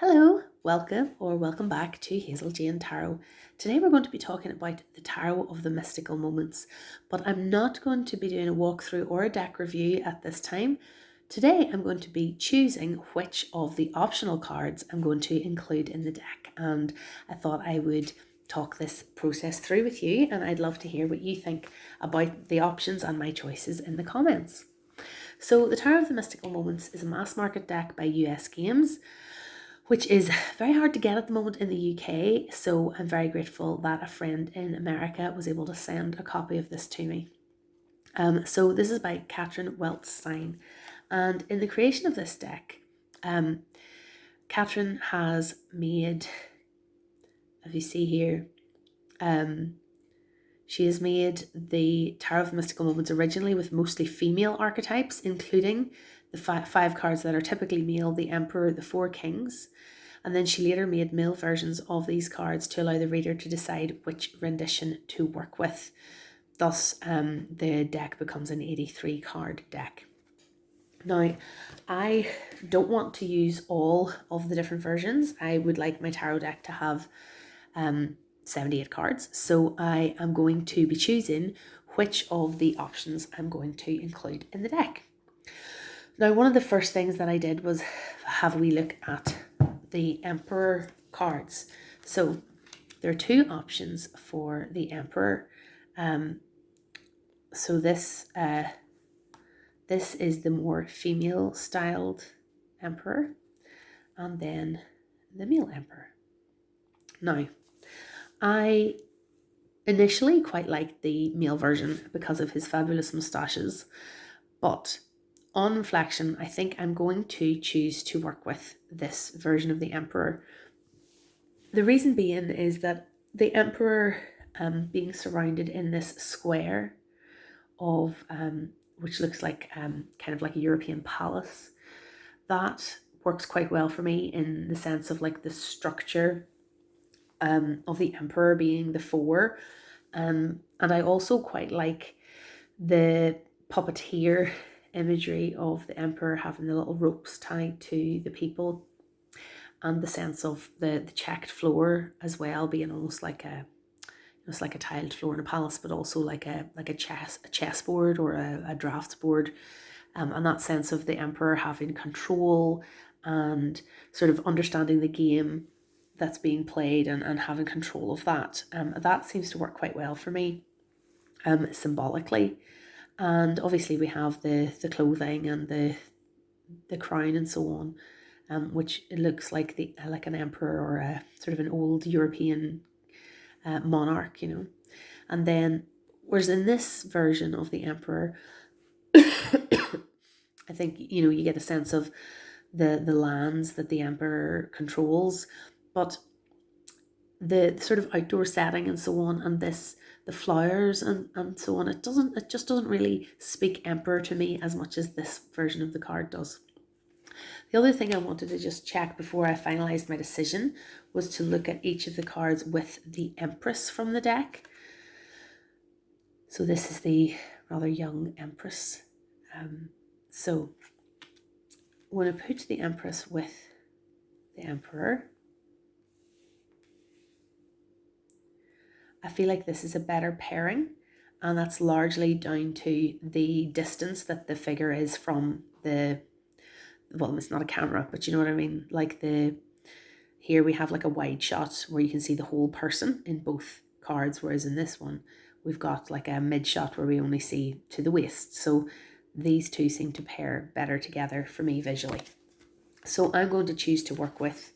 Hello, welcome back to Hazel Jane Tarot. Today we're going to be talking about the Tarot of the Mystical Moments, but I'm not going to be doing a walkthrough or a deck review at this time. Today I'm going to be choosing which of the optional cards I'm going to include in the deck, and I thought I would talk this process through with you, and I'd love to hear what you think about the options and my choices in the comments. So the Tarot of the Mystical Moments is a mass market deck by US Games, which is very hard to get at the moment in the UK, so I'm very grateful that a friend in America was able to send a copy of this to me. So this is by Catrin Welz-Stein, and in the creation of this deck, Catrin has made, as you see here, she has made the Tarot of the Mystical Moments originally with mostly female archetypes, including the five cards that are typically male, the Emperor, the Four Kings. And then she later made male versions of these cards to allow the reader to decide which rendition to work with. Thus, the deck becomes an 83 card deck. Now, I don't want to use all of the different versions. I would like my tarot deck to have 78 cards. So I am going to be choosing which of the options I'm going to include in the deck. Now, one of the first things that I did was have a wee look at the Emperor cards. So there are two options for the Emperor. So this is the more female styled Emperor, and then the male Emperor. Now, I initially quite liked the male version because of his fabulous moustaches, but on reflection, I think I'm going to choose to work with this version of the Emperor. The reason being is that the Emperor being surrounded in this square of which looks like kind of like a European palace, that works quite well for me in the sense of like the structure of the Emperor being the four, and I also quite like the puppeteer imagery of the Emperor having the little ropes tied to the people, and the sense of the checked floor as well being almost like a tiled floor in a palace, but also like a chessboard or a drafts board, and that sense of the Emperor having control and sort of understanding the game that's being played and having control of that. That seems to work quite well for me, symbolically. And obviously we have the clothing and the crown and so on, which it looks like like an emperor or a sort of an old European monarch, And then, whereas in this version of the Emperor, I think you get a sense of the lands that the Emperor controls, but the sort of outdoor setting and so on, and the flowers and so on, it just doesn't really speak Emperor to me as much as this version of the card does. The other thing I wanted to just check before I finalized my decision was to look at each of the cards with the Empress from the deck. So this is the rather young Empress. So when I put the Empress with the Emperor, I feel like this is a better pairing, and that's largely down to the distance that the figure is from well, it's not a camera, but you know what I mean? Like here we have like a wide shot where you can see the whole person in both cards, whereas in this one, we've got like a mid shot where we only see to the waist. So these two seem to pair better together for me visually. So I'm going to choose to work with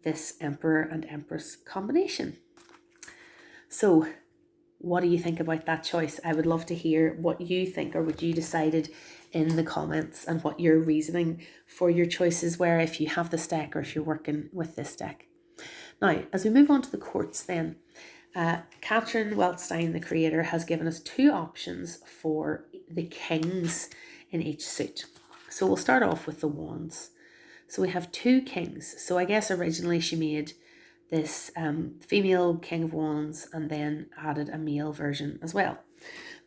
this Emperor and Empress combination. So what do you think about that choice? I would love to hear what you think or what you decided in the comments and what your reasoning for your choices were, if you have this deck or if you're working with this deck. Now, as we move on to the courts then, Catrin Welz-Stein, the creator, has given us two options for the kings in each suit. So we'll start off with the wands. So we have two kings. So I guess originally she made this female King of Wands and then added a male version as well.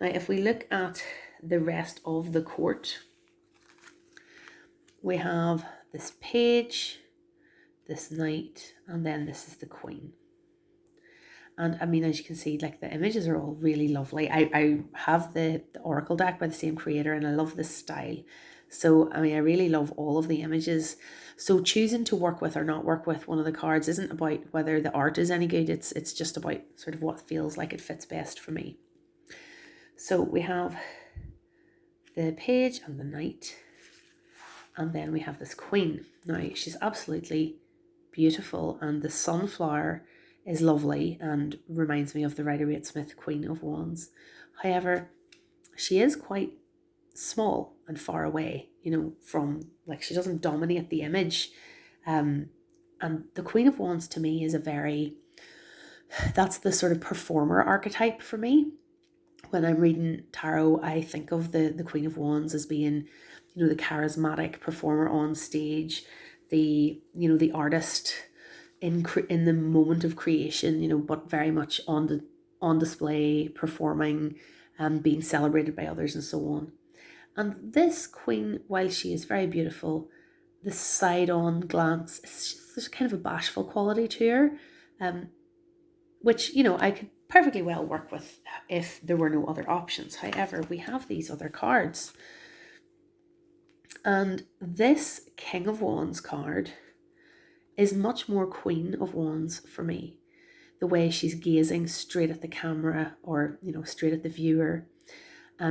Now, if we look at the rest of the court, we have this page, this knight, and then this is the queen. And I mean, as you can see, like the images are all really lovely. I have the Oracle deck by the same creator, and I love this style. So, I mean, I really love all of the images. So choosing to work with or not work with one of the cards isn't about whether the art is any good. It's just about sort of what feels like it fits best for me. So we have the page and the knight. And then we have this queen. Now, she's absolutely beautiful, and the sunflower is lovely and reminds me of the Rider-Waite-Smith Queen of Wands. However, she is quite small and far away, you know, from, like, she doesn't dominate the image. And the Queen of Wands to me is that's the sort of performer archetype for me. When I'm reading tarot, I think of the Queen of Wands as being, you know, the charismatic performer on stage, the artist in the moment of creation, you know, but very much on display, performing, being celebrated by others and so on. And this queen, while she is very beautiful, the side-on glance, there's kind of a bashful quality to her, which, you know, I could perfectly well work with if there were no other options. However, we have these other cards. And this King of Wands card is much more Queen of Wands for me. The way she's gazing straight at the camera, or, you know, straight at the viewer.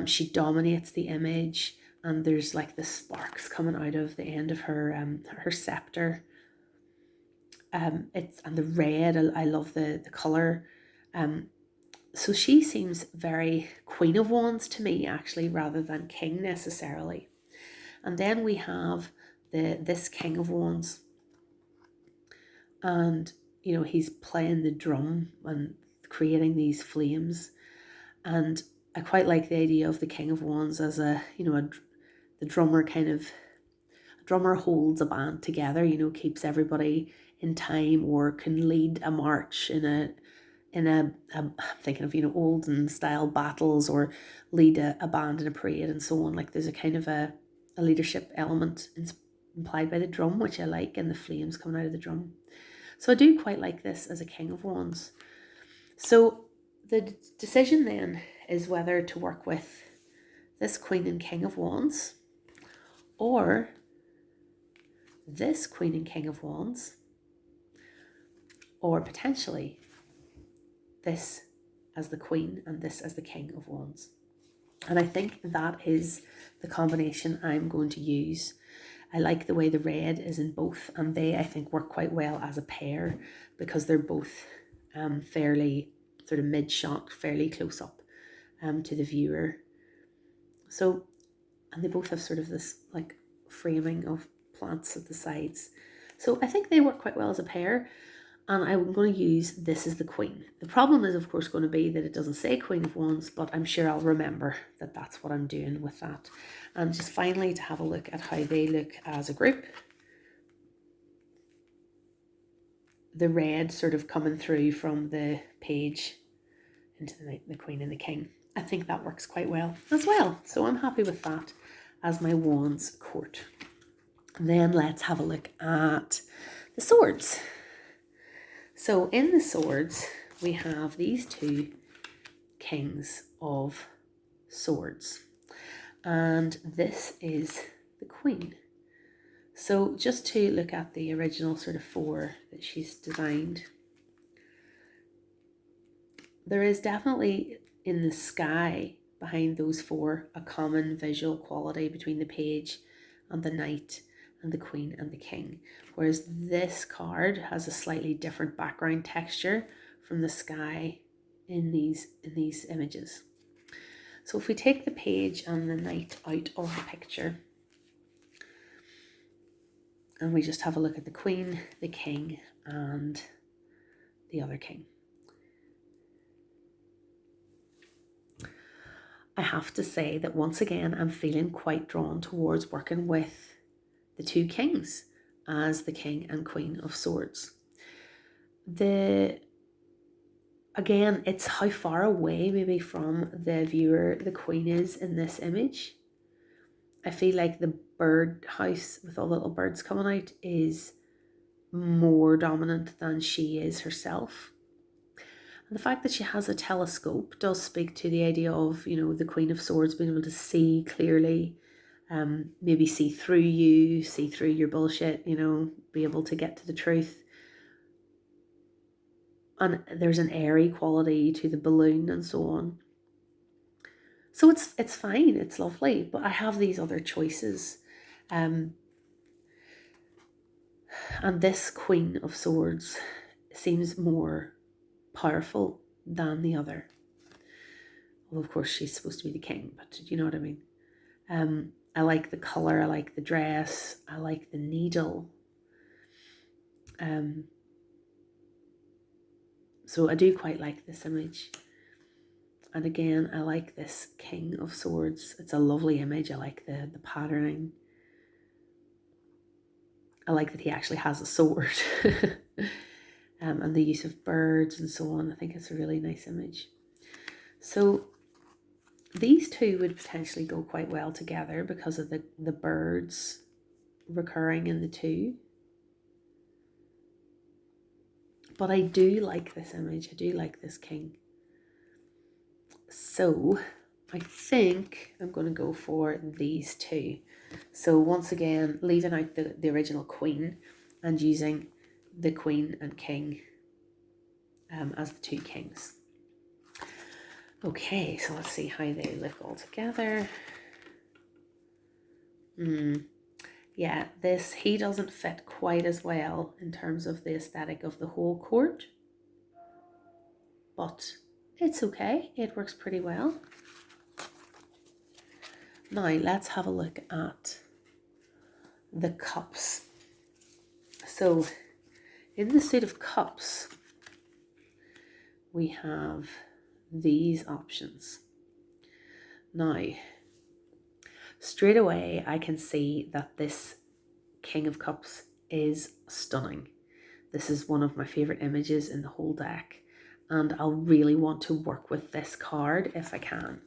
She dominates the image, and there's like the sparks coming out of the end of her scepter. And the red, I love the color. So she seems very Queen of Wands to me, actually, rather than King necessarily. And then we have this King of Wands, and, you know, he's playing the drum and creating these flames. And I quite like the idea of the King of Wands as the drummer drummer holds a band together, you know, keeps everybody in time, or can lead a march in a I'm thinking of, you know, olden style battles, or lead a band in a parade and so on. Like, there's a kind of a leadership element implied by the drum, which I like, and the flames coming out of the drum. So I do quite like this as a King of Wands. So the decision then is whether to work with this Queen and King of Wands, or this Queen and King of Wands, or potentially this as the Queen and this as the King of Wands. And I think that is the combination I'm going to use. I like the way the red is in both, and they, I think, work quite well as a pair, because they're both fairly sort of mid-shot, fairly close up to the viewer. So, and they both have sort of this like framing of plants at the sides. So I think they work quite well as a pair. And I'm going to use this as the Queen. The problem is, of course, going to be that it doesn't say Queen of Wands, but I'm sure I'll remember that that's what I'm doing with that. And just finally, to have a look at how they look as a group. The red sort of coming through from the page into the Queen and the King. I think that works quite well as well. So I'm happy with that as my Wands court. And then let's have a look at the swords. So in the swords, we have these two Kings of Swords, and this is the Queen. So just to look at the original sort of four that she's designed, there is definitely in the sky behind those four a common visual quality between the page and the knight and the Queen and the King, whereas this card has a slightly different background texture from the sky in these images. So if we take the page and the knight out of the picture, and we just have a look at the Queen, the King, and the other King, I have to say that once again I'm feeling quite drawn towards working with the two Kings as the King and Queen of Swords. Again, it's how far away maybe from the viewer the Queen is in this image. I feel like the bird house with all the little birds coming out is more dominant than she is herself. And the fact that she has a telescope does speak to the idea of, you know, the Queen of Swords being able to see clearly, maybe see through you, see through your bullshit, you know, be able to get to the truth. And there's an airy quality to the balloon and so on. So it's fine, it's lovely, but I have these other choices. And this Queen of Swords seems more powerful than the other. Well, of course, she's supposed to be the king, but you know what I mean? I like the colour, I like the dress, I like the needle. So I do quite like this image. And again, I like this King of Swords. It's a lovely image. I like the patterning. I like that he actually has a sword. And the use of birds and so on. I think it's a really nice image. So these two would potentially go quite well together because of the birds recurring in the two. But I do like this image. I do like this king. So I think I'm going to go for these two. So once again, leaving out the original queen and using the queen and king as the two kings. Okay, so let's see how they look all together. Yeah, he doesn't fit quite as well in terms of the aesthetic of the whole court. But it's okay, it works pretty well. Now let's have a look at the cups. So in the suit of cups, we have these options. Now, straight away, I can see that this King of Cups is stunning. This is one of my favorite images in the whole deck, and I'll really want to work with this card if I can,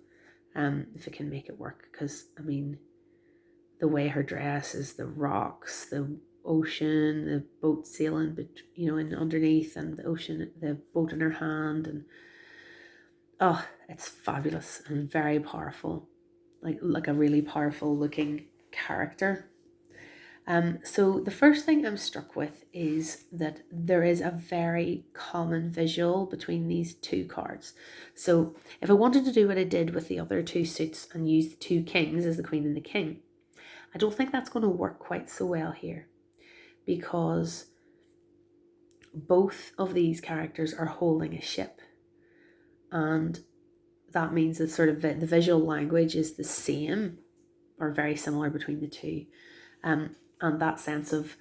if I can make it work, because I mean, the way her dress is, the rocks, the ocean, the boat sailing, but you know, and underneath, and the ocean, the boat in her hand, and oh, it's fabulous and very powerful, like a really powerful looking character. So the first thing I'm struck with is that there is a very common visual between these two cards. So if I wanted to do what I did with the other two suits and use the two kings as the queen and the king, I don't think that's going to work quite so well here, because both of these characters are holding a ship, and that means that sort of the visual language is the same or very similar between the two. And that sense of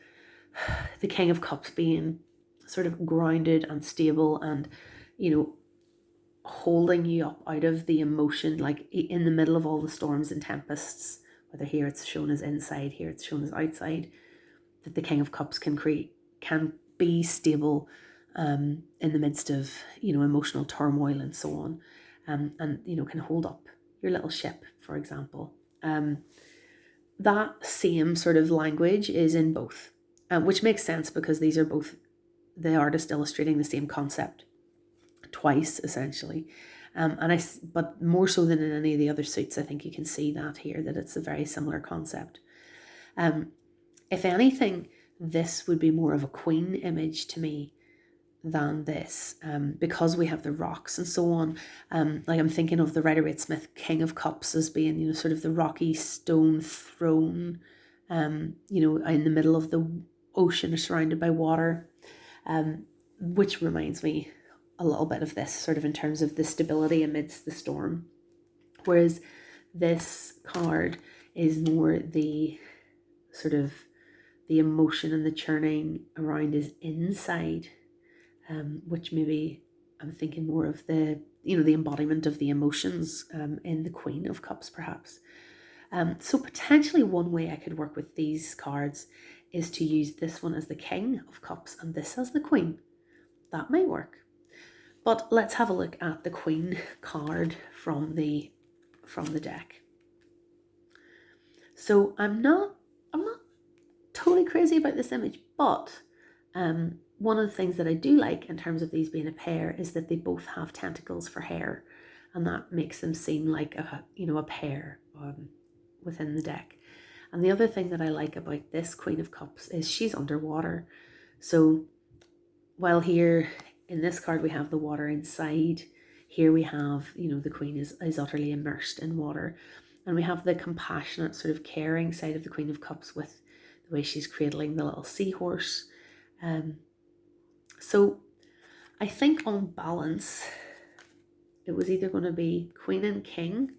the King of Cups being sort of grounded and stable and, you know, holding you up out of the emotion, like in the middle of all the storms and tempests, whether here it's shown as inside, here it's shown as outside, that the King of Cups can be stable in the midst of, you know, emotional turmoil and so on, and, you know, can hold up your little ship, for example. That same sort of language is in both, which makes sense because these are both the artist illustrating the same concept twice, essentially. But more so than in any of the other suits, I think you can see that here, that it's a very similar concept. If anything, this would be more of a queen image to me than this, because we have the rocks and so on. Like I'm thinking of the Rider-Waite-Smith King of Cups as being, you know, sort of the rocky stone throne, you know, in the middle of the ocean, surrounded by water, which reminds me a little bit of this, sort of in terms of the stability amidst the storm. Whereas this card is more the sort of the emotion and the churning around is inside, which maybe I'm thinking more of the, you know, the embodiment of the emotions in the Queen of Cups, perhaps. So potentially one way I could work with these cards is to use this one as the King of Cups and this as the Queen. That might work. But let's have a look at the Queen card from the deck. So I'm not totally crazy about this image, but One of the things that I do like in terms of these being a pair is that they both have tentacles for hair, and that makes them seem like a pair within the deck. And the other thing that I like about this Queen of Cups is she's underwater. So while here in this card we have the water inside, here we have, the Queen is utterly immersed in water. And we have the compassionate, sort of caring side of the Queen of Cups with the way she's cradling the little seahorse. So I think on balance, it was either going to be Queen and King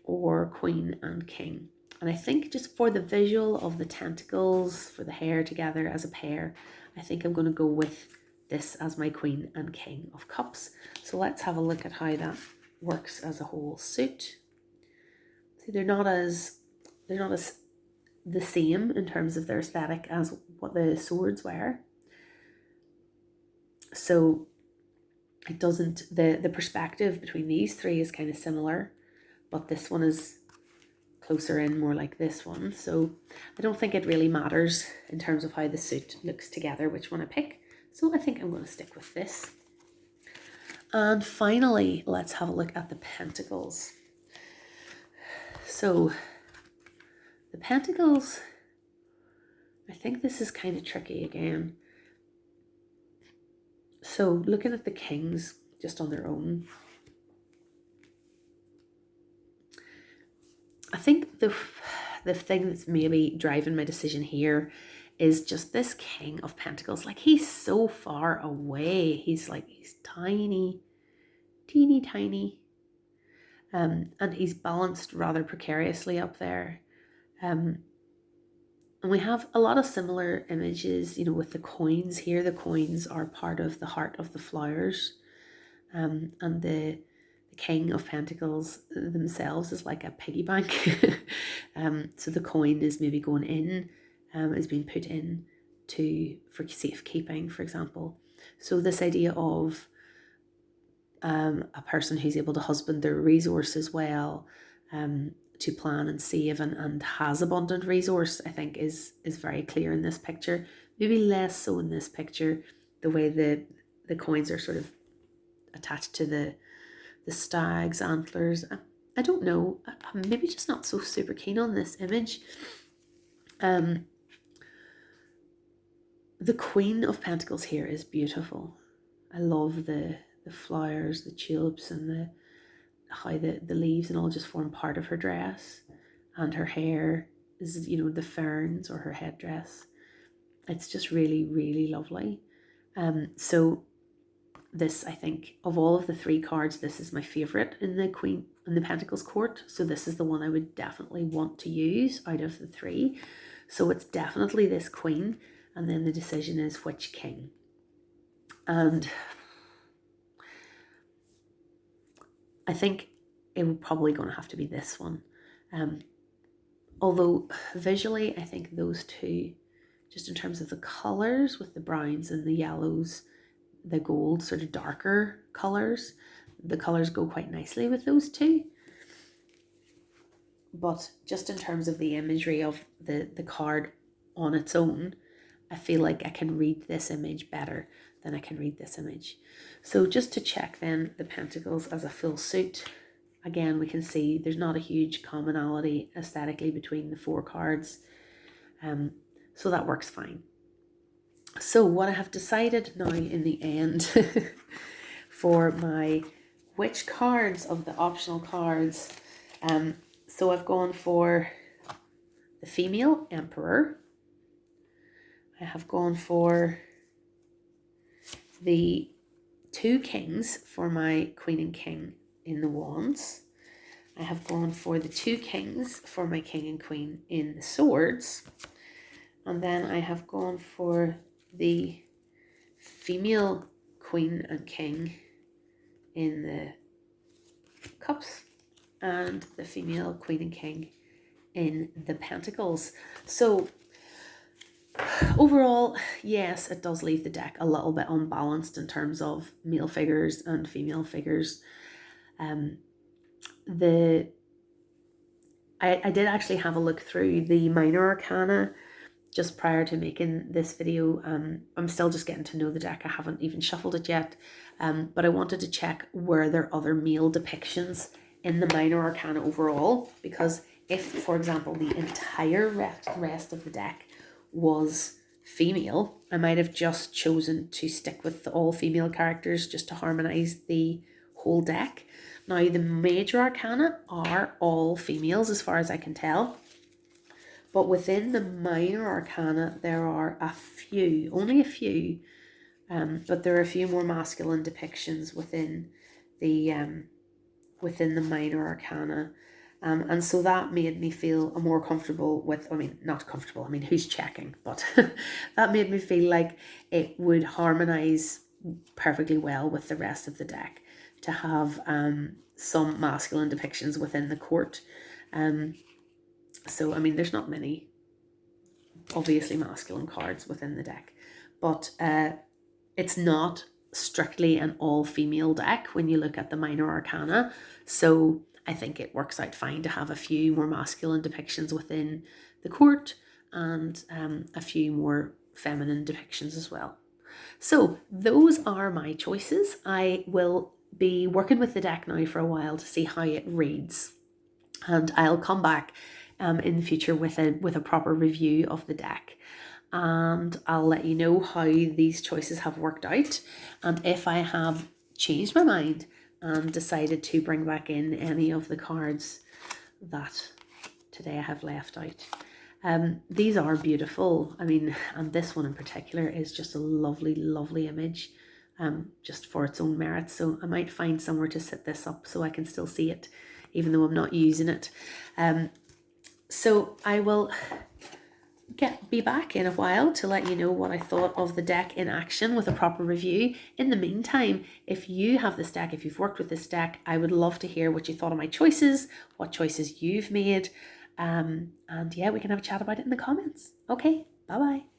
or Queen and King. And I think just for the visual of the tentacles, for the hair together as a pair, I think I'm going to go with this as my Queen and King of Cups. So let's have a look at how that works as a whole suit. See, they're not as the same in terms of their aesthetic as what the swords were. So it doesn't, the perspective between these three is kind of similar, but this one is closer in, more like this one. So I don't think it really matters in terms of how the suit looks together, which one I pick. So I think I'm going to stick with this. And finally, let's have a look at the Pentacles. So the Pentacles, I think this is kind of tricky again. So looking at the Kings just on their own, I think the thing that's maybe driving my decision here is just this King of Pentacles. Like, he's so far away. He's tiny, teeny tiny. And he's balanced rather precariously up there. And we have a lot of similar images, with the coins here. The coins are part of the heart of the flowers. And the King of Pentacles themselves is like a piggy bank. So the coin is maybe going in, is being put in for safekeeping, for example. So this idea of a person who's able to husband their resources well, to plan and save and has abundant resource, I think is very clear in this picture. Maybe less so in this picture, the way the coins are sort of attached to the stag's antlers. I don't know, I'm maybe just not so super keen on this image. The Queen of Pentacles here is beautiful. I love the flowers, the tulips, and how the leaves and all just form part of her dress, and her hair is, the ferns or her headdress. It's just really, really lovely. So this, I think, of all of the three cards, this is my favorite in the Pentacles court. So this is the one I would definitely want to use out of the three. So it's definitely this Queen, and then the decision is which King. And I think it would probably going to have to be this one. Although visually, I think those two, just in terms of the colours with the browns and the yellows, the gold, sort of darker colours, the colours go quite nicely with those two. But just in terms of the imagery of the card on its own, I feel like I can read this image better than I can read this image. So just to check then, the Pentacles as a full suit, again, we can see there's not a huge commonality aesthetically between the four cards. So that works fine. So what I have decided now in the end for my which cards of the optional cards, so I've gone for the female Emperor. I have gone for the two Kings for my Queen and King in the Wands. I have gone for the two Kings for my King and Queen in the Swords. And then I have gone for the female Queen and King in the Cups and the female Queen and King in the Pentacles. So overall, yes, it does leave the deck a little bit unbalanced in terms of male figures and female figures. I did actually have a look through the minor arcana just prior to making this video. I'm still just getting to know the deck. I haven't even shuffled it yet, but I wanted to check were there other male depictions in the minor arcana overall, because if, for example, the entire rest of the deck was female, I might have just chosen to stick with the all female characters just to harmonize the whole deck. Now, the major arcana are all females as far as I can tell, but within the minor arcana there are a few, only a few, but there are a few more masculine depictions within the minor arcana. And so that made me feel more comfortable with, not comfortable, who's checking, but that made me feel like it would harmonize perfectly well with the rest of the deck to have some masculine depictions within the court. So, there's not many obviously masculine cards within the deck, but it's not strictly an all-female deck when you look at the minor arcana. So I think it works out fine to have a few more masculine depictions within the court and a few more feminine depictions as well. So those are my choices. I will be working with the deck now for a while to see how it reads, and I'll come back in the future with a proper review of the deck, and I'll let you know how these choices have worked out, and if I have changed my mind and decided to bring back in any of the cards that today I have left out. These are beautiful. And this one in particular is just a lovely, lovely image, just for its own merit. So I might find somewhere to sit this up so I can still see it, even though I'm not using it. So I will be back in a while to let you know what I thought of the deck in action with a proper review. In the meantime, if you have this deck, if you've worked with this deck, I would love to hear what you thought of my choices, what choices you've made, and yeah, we can have a chat about it in the comments. Okay, bye bye.